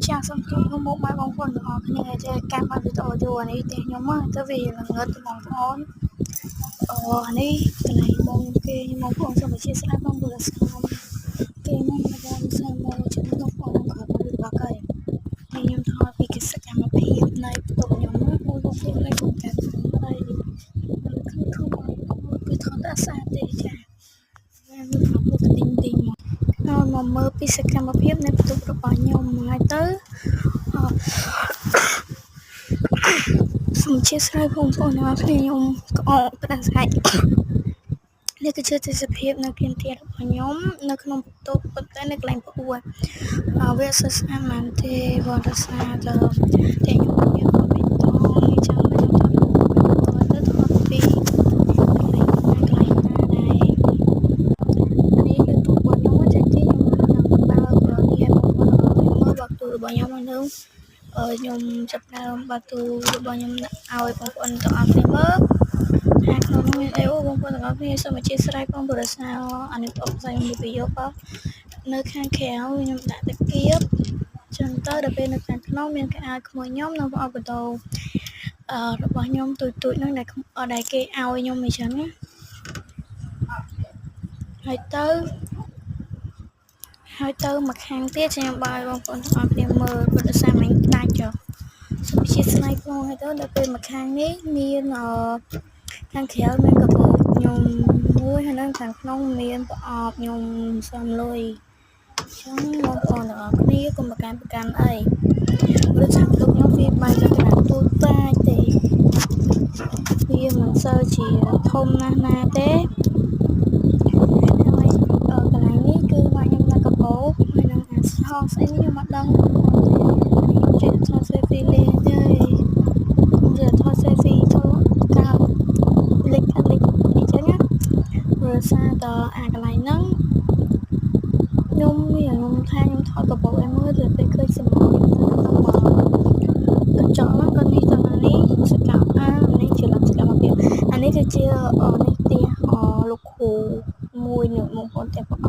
ចាស់សំទោសខ្ញុំមកបាយបងប្អូនទាំងអស់គ្នាចេះកាន់បានវីដេអូយូរនេះទេខ្ញុំទៅវាល្ងឹតបងប្អូននេះកន្លែងបងគេបងប្អូនសូមអធិស្ឋានបងប្អូនស្គាល់គេមកបងសាមមកជិះបងប្អូនគាត់ទៅបកហើយខ្ញុំថតពីកិច្ចកម្មភាពនៃបន្ទប់ខ្ញុំមកបងប្អូនលេខកែហើយគឺថតអាសាទេចាខ្ញុំថតពុកទីងទីមកមើលពីសកម្មភាពនៃបន្ទប់របស់ខ្ញុំហើយទៅសូមអធិស្ឋានបងប្អូនទាំងអស់គ្នាខ្ញុំក្អកផ្ដាសាច់នេះគឺជាទេសភាពនៅគៀនទារបស់ខ្ញុំនៅក្នុងបន្ទប់ប៉ុន្តែនៅកន្លែងផ្អួតវាសស្អាតមែនទេវត្តសាទៅតែខ្ញុំមានបបិទតងចាំខ្ញុំទៅថតពីកន្លែងណាដែរនេះគឺទូរបស់ខ្ញុំចា៎ខ្ញុំនឹងបើកនេះបងប្អូនមើលបើកទូរបស់ខ្ញុំនៅខ្ញុំចាប់ដើមបើកទូរបស់ខ្ញុំឲ្យបងប្អូនទាំងអស់គ្នាមើលហើយក្នុងនេះអីបងប្អូនទាំងអស់គ្នាសូមអធិស្ឋានបងប្អូនសាអានេះអបផ្សាយមួយវីដេអូនៅខាងក្រៅខ្ញុំដាក់តាគៀបចឹងទៅដល់ពេលនៅខាងក្នុងមានគេឲ្យក្មួយខ្ញុំនៅអបដោរបស់ខ្ញុំទូចហ្នឹងដែលគេឲ្យខ្ញុំអញ្ចឹងណាហើយទៅមកខាងទៀតខ្ញុំបាយបងប្អូនទាំងអស់គ្នាមើលព្រោះដោយសារមិញដាច់ចុះសូមអធិស្ឋានផងហើយទៅដល់ពេលមកខាងនេះមានខាងក្រៅមានកបោខ្ញុំមួយហើយនៅខាងក្នុងមានប្រអប់ខ្ញុំសំលុយចឹងបងប្អូនទាំងអស់គ្នាកុំប្រកាន់អីព្រោះចាំទុកខ្ញុំវាបាយលក្ខណៈទូតាចទេវាមិនសូវជាធំណាស់ទេហើយកន្លែងនេះគឺមកខ្ញុំដាក់កបោហើយនឹងអាស្ហងស្អីនេះខ្ញុំអត់ដឹងខ្ញុំចេះថត selfie លេងទេខ្ញុំចេះថត selfie ទៅតាមលេខអញ្ចឹងណាព្រោះសារតអាកន្លែងហ្នឹងខ្ញុំថាខ្ញុំថតកបោឲ្យមើលទៅពេលឃើញសម្រាប់ខ្ញុំទៅកញ្ចក់ហ្នឹងក៏នេះទៅនេះសកម្មនេះជាលក្ខណៈភាពអានេះគឺជានេះផ្ទះលោកគ្រូមួយនៅបងប្អូនទាំង